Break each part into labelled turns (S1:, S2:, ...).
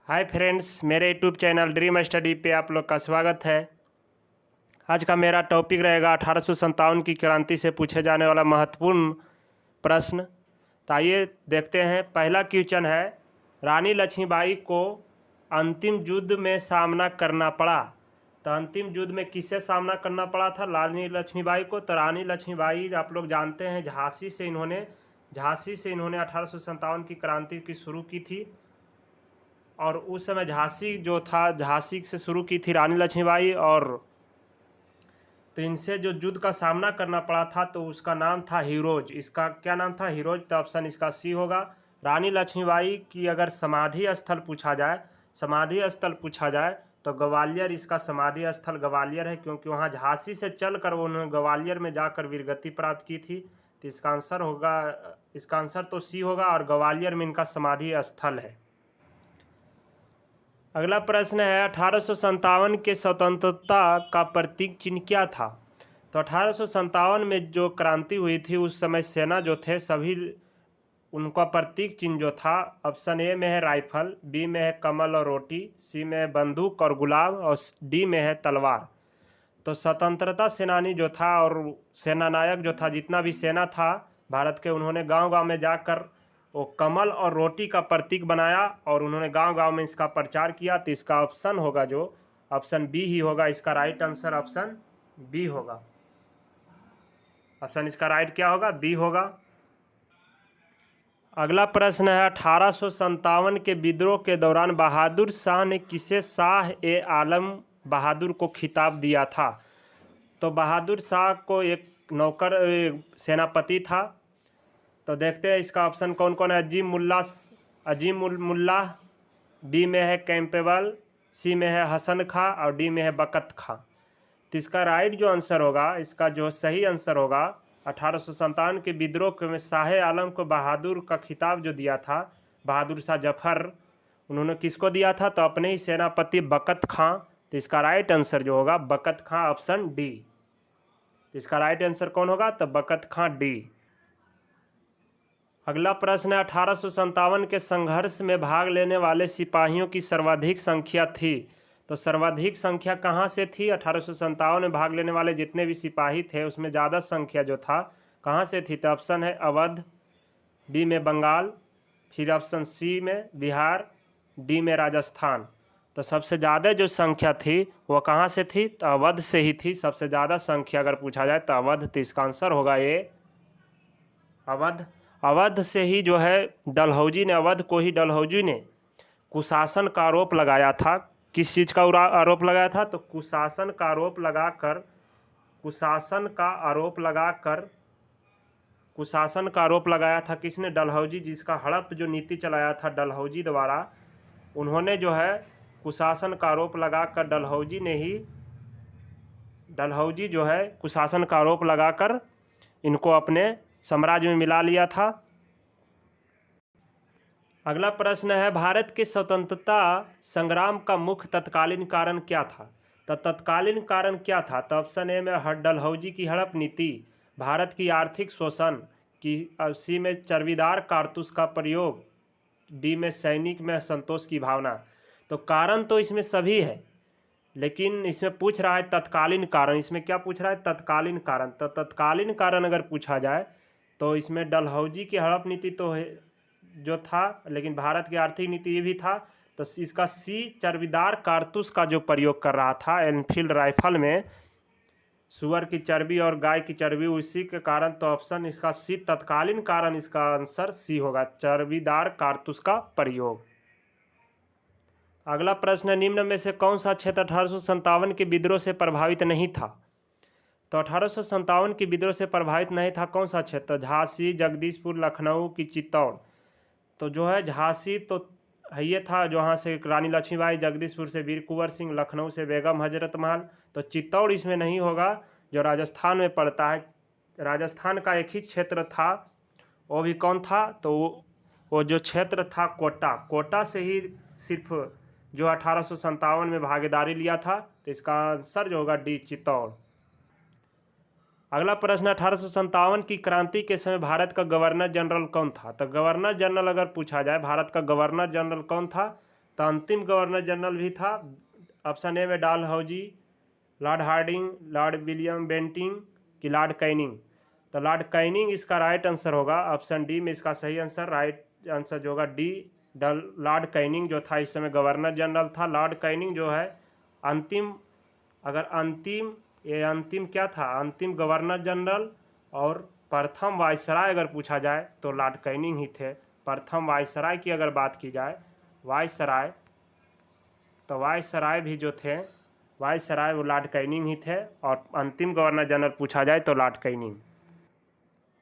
S1: Hi friends, मेरे YouTube channel dream study पे आप लोग का स्वागत है। आज का मेरा टॉपिक रहेगा 1857 की क्रांति से पूछे जाने वाला महत्वपूर्ण प्रश्न। तो आइए देखते हैं। पहला क्वेश्चन है, रानी लक्ष्मीबाई को अंतिम युद्ध में सामना करना पड़ा। तो अंतिम युद्ध में किससे सामना करना पड़ा था रानी लक्ष्मीबाई को? तो रानी लक्ष्मीबाई आप लोग जानते हैं झांसी से इन्होंने 1857 की क्रांति की शुरू की थी। और उस समय झांसी जो था, झांसी से शुरू की थी रानी लक्ष्मीबाई। और तो इनसे जो युद्ध का सामना करना पड़ा था तो उसका नाम था हीरोज। इसका क्या नाम था? हीरोज। तो ऑप्शन इसका सी होगा। रानी लक्ष्मीबाई की अगर समाधि स्थल पूछा जाए तो ग्वालियर इसका समाधि स्थल ग्वालियर है, क्योंकि वहाँ झांसी से चल कर उन्होंने ग्वालियर में जाकर वीरगति प्राप्त की थी। तो इसका आंसर तो सी होगा और ग्वालियर में इनका समाधि स्थल है। अगला प्रश्न है, 1857 के स्वतंत्रता का प्रतीक चिन्ह क्या था? तो 1857 में जो क्रांति हुई थी उस समय सेना जो थे सभी, उनका प्रतीक चिन्ह जो था, ऑप्शन ए में है राइफल, बी में है कमल और रोटी, सी में है बंदूक और गुलाब और डी में है तलवार। तो स्वतंत्रता सेनानी जो था और सेना नायक जो था, जितना भी सेना था भारत के, उन्होंने गांव-गांव में जाकर वो कमल और रोटी का प्रतीक बनाया और उन्होंने गांव-गांव में इसका प्रचार किया। तो इसका ऑप्शन होगा जो ऑप्शन बी ही होगा। इसका राइट आंसर ऑप्शन बी होगा। ऑप्शन इसका राइट क्या होगा? बी होगा। अगला प्रश्न है, 1857 के विद्रोह के दौरान बहादुर शाह ने किसे शाह ए आलम बहादुर को खिताब दिया था? तो बहादुर शाह को एक नौकर सेनापति था। तो देखते हैं इसका ऑप्शन कौन कौन है। अजीम मुल्ला, बी में है कैंपेबल, सी में है हसन खां और डी में है बकत खां। तो इसका राइट जो आंसर होगा, इसका जो सही आंसर होगा, 1857 के विद्रोह में शाह आलम को बहादुर का खिताब जो दिया था बहादुर शाह जफर, उन्होंने किसको दिया था? तो अपने ही सेनापति बकत खां। तो इसका राइट आंसर जो होगा बकत खां, ऑप्शन डी। तो इसका राइट आंसर कौन होगा? तो बकत खां, डी। अगला प्रश्न है, 1857 के संघर्ष में भाग लेने वाले सिपाहियों की सर्वाधिक संख्या थी। तो सर्वाधिक संख्या कहाँ से थी? 1857 में भाग लेने वाले जितने भी सिपाही थे उसमें ज़्यादा संख्या जो था कहाँ से थी? तो ऑप्शन है अवध, बी में बंगाल, फिर ऑप्शन सी में बिहार, डी में राजस्थान। तो सबसे ज़्यादा जो संख्या थी वो कहाँ से थी? तो अवध से ही थी। सबसे ज़्यादा संख्या अगर पूछा जाए तो अवध। तो इसका आंसर होगा ये अवध। अवध से ही जो है अवध को ही डलहौजी ने कुशासन का आरोप लगाया था। किस चीज़ का आरोप लगाया था? तो कुशासन का आरोप लगाया था किसने? डलहौजी, जिसका हड़प जो नीति चलाया था डलहौजी द्वारा, उन्होंने जो है कुशासन का आरोप लगाकर डलहौजी जो है कुशासन का आरोप लगाकर इनको अपने साम्राज्य में मिला लिया था। अगला प्रश्न है, भारत के स्वतंत्रता संग्राम का मुख्य तत्कालीन कारण क्या था? तो तत्कालीन कारण क्या था? तो ऑप्शन ए में डलहौजी की हड़प नीति, भारत की आर्थिक शोषण की, सी में चर्बीदार कारतूस का प्रयोग, डी में सैनिक में संतोष की भावना। तो कारण तो इसमें सभी है, लेकिन इसमें पूछ रहा है तत्कालीन कारण। इसमें क्या पूछ रहा है? तत्कालीन कारण। तो तत्कालीन कारण अगर पूछा जाए तो इसमें डलहौजी की हड़प नीति तो है जो था, लेकिन भारत की आर्थिक नीति ये भी था। तो इसका सी चर्बीदार कारतूस का जो प्रयोग कर रहा था एनफील्ड राइफल में, सुअर की चर्बी और गाय की चर्बी, उसी के कारण। तो ऑप्शन इसका सी तत्कालीन कारण, इसका आंसर सी होगा, चर्बीदार कारतूस का प्रयोग। अगला प्रश्न, निम्न में से कौन सा क्षेत्र 1857 के विद्रोह से प्रभावित नहीं था? तो 1857 के विद्रोह से प्रभावित नहीं था कौन सा क्षेत्र? झांसी, जगदीशपुर, लखनऊ की चित्तौड़। तो जो है झांसी तो ये था जहाँ से रानी लक्ष्मीबाई, जगदीशपुर से वीर कुंवर सिंह, लखनऊ से बेगम हजरत महल। तो चित्तौड़ इसमें नहीं होगा, जो राजस्थान में पड़ता है। राजस्थान का एक ही क्षेत्र था, वो भी कौन था? तो वो जो क्षेत्र था कोटा से ही सिर्फ जो 1857 में भागीदारी लिया था। तो इसका आंसर जो होगा डी, चित्तौड़। अगला प्रश्न, 1857 की क्रांति के समय भारत का गवर्नर जनरल कौन था? तो गवर्नर जनरल अगर पूछा जाए भारत का गवर्नर जनरल कौन था? तो अंतिम गवर्नर जनरल भी था। ऑप्शन ए में Dalhousie, Lord Hardinge, Lord William Bentinck कि लॉर्ड कैनिंग। तो लॉर्ड कैनिंग इसका राइट आंसर होगा। ऑप्शन डी में इसका सही आंसर, राइट आंसर जो होगा डी, लॉर्ड कैनिंग जो था इस समय गवर्नर जनरल था। लॉर्ड कैनिंग जो है अंतिम, अगर अंतिम क्या था, अंतिम गवर्नर जनरल और प्रथम वायसराय अगर पूछा जाए तो लॉर्ड कैनिंग ही थे। प्रथम वायसराय की अगर बात की जाए, वायसराय, तो वायसराय भी जो थे, वायसराय वो लॉर्ड कैनिंग ही थे। और अंतिम गवर्नर जनरल पूछा जाए तो लॉर्ड कैनिंग।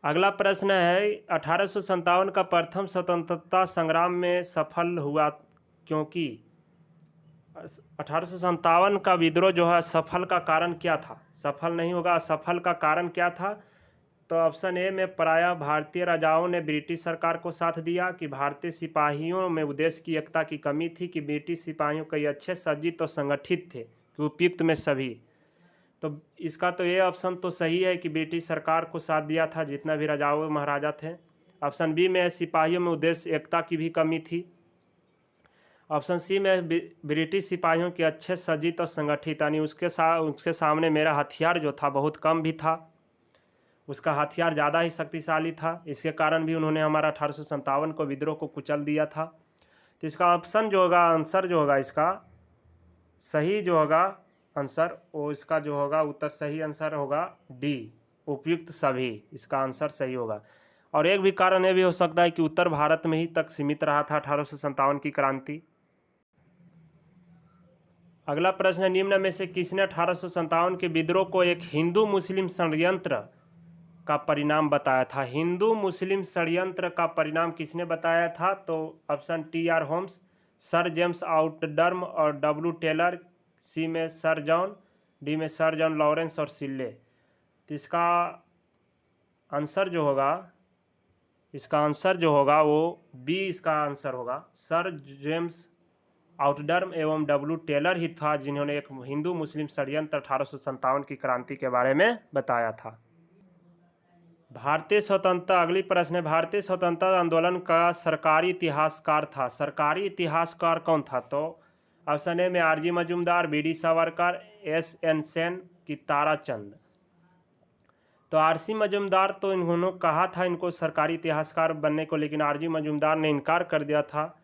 S1: अगला प्रश्न है 1857 का प्रथम स्वतंत्रता संग्राम में सफल हुआ क्योंकि 1857 का विद्रोह जो है सफल का कारण क्या था? सफल नहीं होगा, असफल का कारण क्या था? तो ऑप्शन ए में प्रायः भारतीय राजाओं ने ब्रिटिश सरकार को साथ दिया, कि भारतीय सिपाहियों में उद्देश्य की एकता की कमी थी, कि ब्रिटिश सिपाहियों कई अच्छे सज्जित और संगठित थे, कि उपयुक्त में सभी। तो इसका तो ये ऑप्शन तो सही है कि ब्रिटिश सरकार को साथ दिया था जितना भी राजाओं महाराजा थे। ऑप्शन बी में सिपाहियों में उद्देश्य एकता की भी कमी थी। ऑप्शन सी में ब्रिटिश सिपाहियों के अच्छे सज्जित और संगठित, यानी उसके सामने मेरा हथियार जो था बहुत कम भी था, उसका हथियार ज़्यादा ही शक्तिशाली था। इसके कारण भी उन्होंने हमारा 1857 को विद्रोह को कुचल दिया था। तो इसका ऑप्शन जो होगा, आंसर जो होगा इसका सही जो होगा आंसर, वो इसका जो होगा उत्तर सही आंसर होगा डी, उपयुक्त सभी, इसका आंसर सही होगा। और एक भी कारण ये भी हो सकता है कि उत्तर भारत में ही तक सीमित रहा था 1857 की क्रांति। अगला प्रश्न है, निम्न में से किसने 1857 के विद्रोह को एक हिंदू मुस्लिम षड्यंत्र का परिणाम बताया था? हिंदू मुस्लिम षड्यंत्र का परिणाम किसने बताया था? तो option T R Holmes, sir James Outram और डब्ल्यू टेलर, सी में सर जॉन, डी में सर जॉन लॉरेंस और सिल्ले। तो इसका आंसर जो होगा, इसका आंसर जो होगा वो बी इसका आंसर होगा। सर जेम्स आउटडर्म एवं डब्ल्यू टेलर ही था जिन्होंने एक हिंदू मुस्लिम षड्यंत्र 1857 की क्रांति के बारे में बताया था। भारतीय स्वतंत्रता, अगली प्रश्न है, भारतीय स्वतंत्रता आंदोलन का सरकारी इतिहासकार था। सरकारी इतिहासकार कौन था? तो ऑप्शन ए में R G Majumdar, B D. Savarkar, S N. Sen की ताराचंद। तो आरसी मजूमदार तो इन्होंने कहा था इनको सरकारी इतिहासकार बनने को, लेकिन आरजी मजूमदार ने इनकार कर दिया था।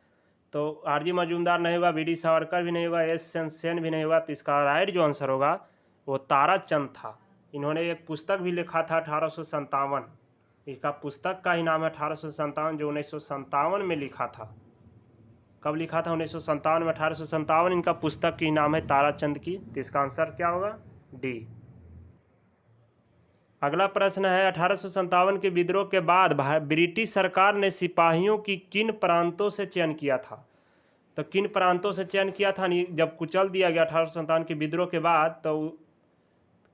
S1: तो आरजी मजूमदार नहीं होगा, बी.डी. सावरकर भी नहीं होगा, एस.एन. सेन भी नहीं होगा। तो इसका राइट जो आंसर होगा वो ताराचंद था। इन्होंने एक पुस्तक भी लिखा था 1857, इसका पुस्तक का ही नाम है 1857, जो 1957 में लिखा था। कब लिखा था? 1957 में। 1857 इनका पुस्तक की नाम है ताराचंद की। तो इसका आंसर क्या होगा? डी। अगला प्रश्न है, 1857 के विद्रोह के बाद ब्रिटिश सरकार ने सिपाहियों की किन प्रांतों से चयन किया था? तो किन प्रांतों से चयन किया था? जब कुचल दिया गया 1857 के विद्रोह के बाद, तो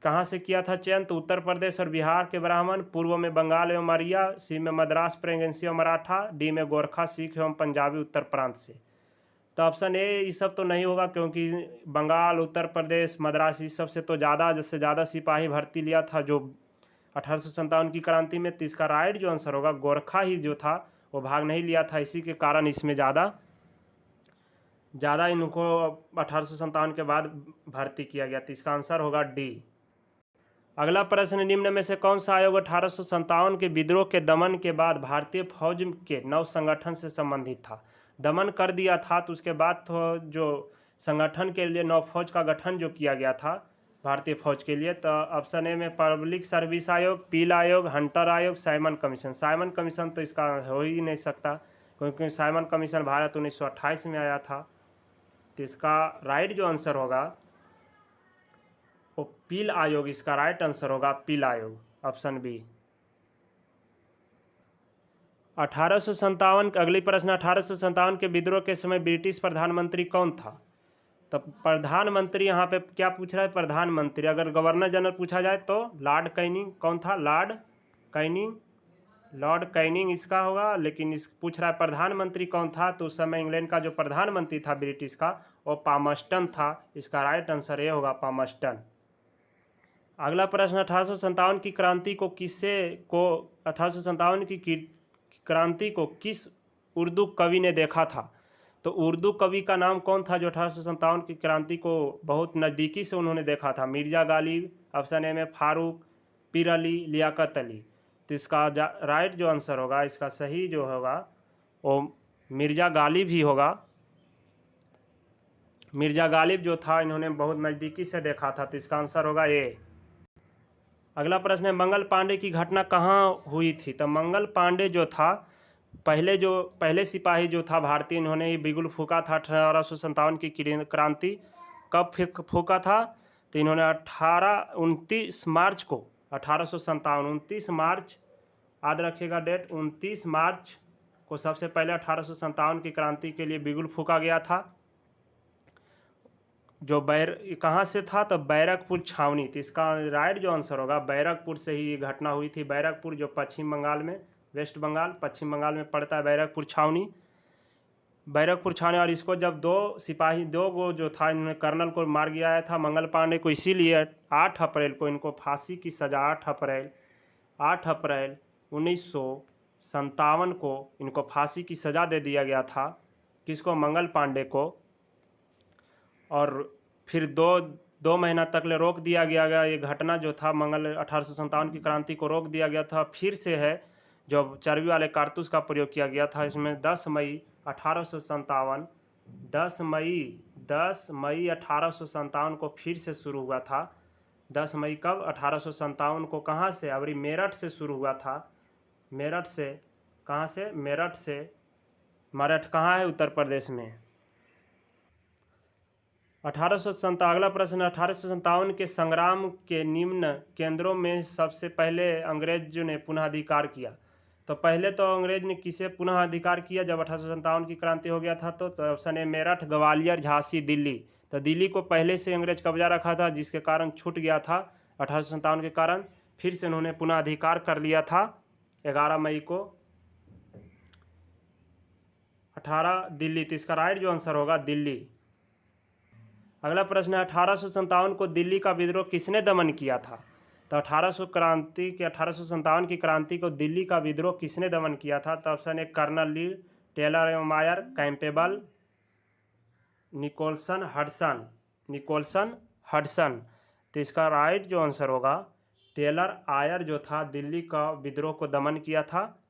S1: कहाँ से किया था चयन? तो उत्तर प्रदेश और बिहार के ब्राह्मण, पूर्व में बंगाल एवं मरिया, सी में मद्रास प्रेगनेंसी और मराठा, डी में गोरखा सिख एवं पंजाबी उत्तर प्रांत से। तो ऑप्शन ए ये सब तो नहीं होगा, क्योंकि बंगाल, उत्तर प्रदेश, मद्रास इस सब से तो ज़्यादा सिपाही भर्ती लिया था जो 1857 की क्रांति में। तो इसका राइट जो आंसर होगा, गोरखा ही जो था वो भाग नहीं लिया था, इसी के कारण इसमें ज़्यादा इनको 1857 के बाद भर्ती किया गया। तो इसका आंसर होगा डी। अगला प्रश्न, निम्न में से कौन सा आयोग 1857 के विद्रोह के दमन के बाद भारतीय फौज के नव संगठन से संबंधित था? दमन कर दिया था तो उसके बाद तो जो संगठन के लिए नव फौज का गठन जो किया गया था भारतीय फौज के लिए, तो ऑप्शन ए में पब्लिक सर्विस आयोग, पील आयोग, हंटर आयोग, साइमन कमीशन। साइमन कमीशन तो इसका हो ही नहीं सकता, क्योंकि साइमन कमीशन भारत 1928 में आया था। तो इसका राइट जो आंसर होगा वो पील आयोग, इसका राइट आंसर होगा पील आयोग, ऑप्शन बी। 1857, अगली प्रश्न, 1857 के विद्रोह के समय ब्रिटिश प्रधानमंत्री कौन था? तो प्रधानमंत्री यहाँ पे क्या पूछ रहा है? प्रधानमंत्री। अगर गवर्नर जनरल पूछा जाए तो लॉर्ड कैनिंग। कौन था? लॉर्ड कैनिंग इसका होगा, लेकिन इस पूछ रहा है प्रधानमंत्री कौन था, तो उस समय इंग्लैंड का जो प्रधानमंत्री था ब्रिटिश का, वो पामस्टन था। इसका राइट आंसर ये होगा पामस्टन। अगला प्रश्न, 1857 की क्रांति को 1857 की क्रांति को किस उर्दू कवि ने देखा था? तो उर्दू कवि का नाम कौन था जो 1857 की क्रांति को बहुत नज़दीकी से उन्होंने देखा था? मिर्ज़ा गालिब, ऑप्शन ए में फारूक, पीर अली, लियाकत अली। तो इसका राइट जो आंसर होगा, इसका सही जो होगा वो मिर्ज़ा गालिब ही होगा। मिर्ज़ा गालिब जो था इन्होंने बहुत नज़दीकी से देखा था, तो इसका आंसर होगा ए। अगला प्रश्न है, मंगल पांडे की घटना कहाँ हुई थी? तो मंगल पांडे जो था पहले सिपाही जो था भारतीय, इन्होंने ही बिगुल फूका था 1857 की क्रांति। कब फूका था? तो इन्होंने 29 मार्च को 1857 29 मार्च, याद रखिएगा डेट, 29 मार्च को सबसे पहले 1857 की क्रांति के लिए बिगुल फूका गया था। जो कहाँ से था? तो बैरकपुर छावनी। तो इसका राइट जो आंसर होगा बैरकपुर से ही ये घटना हुई थी। बैरकपुर जो पश्चिम बंगाल में, वेस्ट बंगाल पश्चिम बंगाल में पड़ता है बैरकपुर छावनी। और इसको जब दो गो जो था, इन्होंने कर्नल को मार गिराया था मंगल पांडे को, इसीलिए 8 अप्रैल को इनको फांसी की सज़ा 8 अप्रैल 1957 को इनको फांसी की सज़ा दे दिया गया था। किसको? मंगल पांडे को। और फिर दो महीना तक ले रोक दिया गया। ये घटना जो था 1857 की क्रांति को रोक दिया गया था। फिर से है जो चर्बी वाले कारतूस का प्रयोग किया गया था। इसमें 10 मई 1857 को फिर से शुरू हुआ था। 10 मई कब? 1857 को। कहाँ से? अबरी मेरठ से शुरू हुआ था। मेरठ से। कहाँ से? मेरठ से। मेरठ कहाँ है? उत्तर प्रदेश में। 1857। अगला प्रश्न, 1857 के संग्राम के निम्न केंद्रों में सबसे पहले अंग्रेजों ने पुनः अधिकार किया। तो पहले तो अंग्रेज ने किसे पुनः अधिकार किया जब 1857 की क्रांति हो गया था? तो ऑप्शन ए मेरठ, ग्वालियर, झांसी, दिल्ली। तो दिल्ली को पहले से अंग्रेज कब्जा रखा था, जिसके कारण छूट गया था 1857 के कारण। फिर से उन्होंने पुनः अधिकार कर लिया था 11 मई को 18 दिल्ली। तो इसका राइट जो आंसर होगा दिल्ली। अगला प्रश्न है, 1857 को दिल्ली का विद्रोह किसने दमन किया था? तो 1857 की क्रांति को दिल्ली का विद्रोह किसने दमन किया था? तो option A colonel Lee, Taylor एवं आयर, कैंपेबल, निकोलसन, हडसन। तो इसका राइट जो आंसर होगा टेलर आयर जो था दिल्ली का विद्रोह को दमन किया था,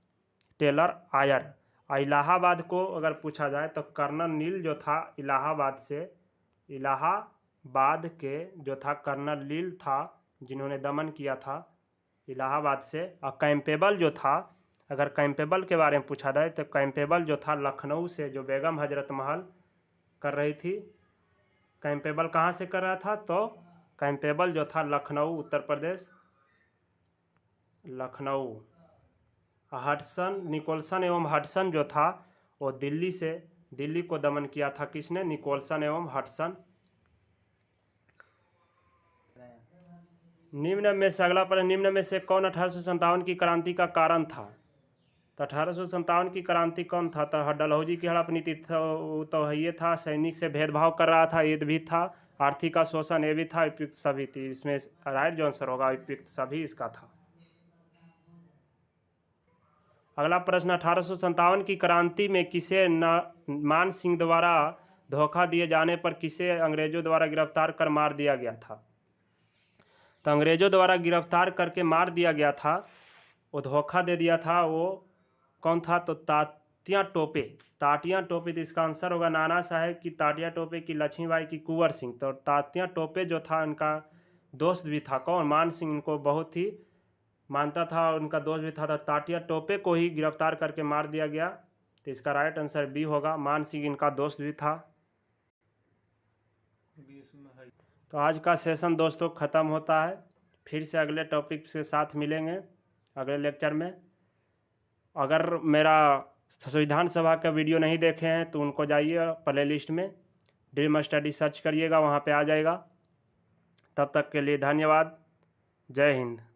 S1: टेलर आयर। इलाहाबाद को अगर पूछा जाए तो कर्नल नील जो था इलाहाबाद के जो था कर्नल नील था, जिन्होंने दमन किया था इलाहाबाद से। और कैंपेबल जो था, अगर कैंपेबल के बारे में पूछा जाए तो कैंपेबल जो था लखनऊ से, जो बेगम हजरत महल कर रही थी। कैंपेबल कहाँ से कर रहा था? तो कैंपेबल जो था लखनऊ, उत्तर प्रदेश, लखनऊ। निकोलसन एवं हडसन जो था वो दिल्ली को दमन किया था। किसने? निकोलसन एवं हडसन। निम्न में से अगला प्रश्न, निम्न में से कौन 1857 की क्रांति का कारण था? तो 1857 की क्रांति कौन था? तो डलहौजी की हड़प नीति तो ये था। सैनिक से भेदभाव कर रहा था, ये भी था। आर्थिक शोषण, ये भी था। उपयुक्त सभी थी। इसमें राइट जो आंसर होगा उपयुक्त सभी इसका था। अगला प्रश्न, 1857 की क्रांति में किसे मान सिंह द्वारा धोखा दिए जाने पर किसे अंग्रेजों द्वारा गिरफ्तार कर मार दिया गया था? तो अंग्रेजों द्वारा गिरफ्तार करके मार दिया गया था, वो धोखा दे दिया था। वो कौन था? तो तात्या टोपे। तो इसका आंसर होगा नाना साहेब की, तात्या टोपे की, लक्ष्मीबाई की, कुंवर सिंह। तो तात्या टोपे जो था उनका दोस्त भी था। कौन? मान सिंह इनको बहुत ही मानता था, उनका दोस्त भी था। तो तात्या टोपे को ही गिरफ्तार करके मार दिया गया। तो इसका राइट आंसर बी होगा, मान सिंह इनका दोस्त भी था। तो आज का सेशन दोस्तों ख़त्म होता है। फिर से अगले टॉपिक के साथ मिलेंगे अगले लेक्चर में। अगर मेरा संविधान सभा का वीडियो नहीं देखे हैं तो उनको जाइए प्ले लिस्ट में ड्रीम स्टडी सर्च करिएगा, वहाँ पे आ जाएगा। तब तक के लिए धन्यवाद। जय हिंद।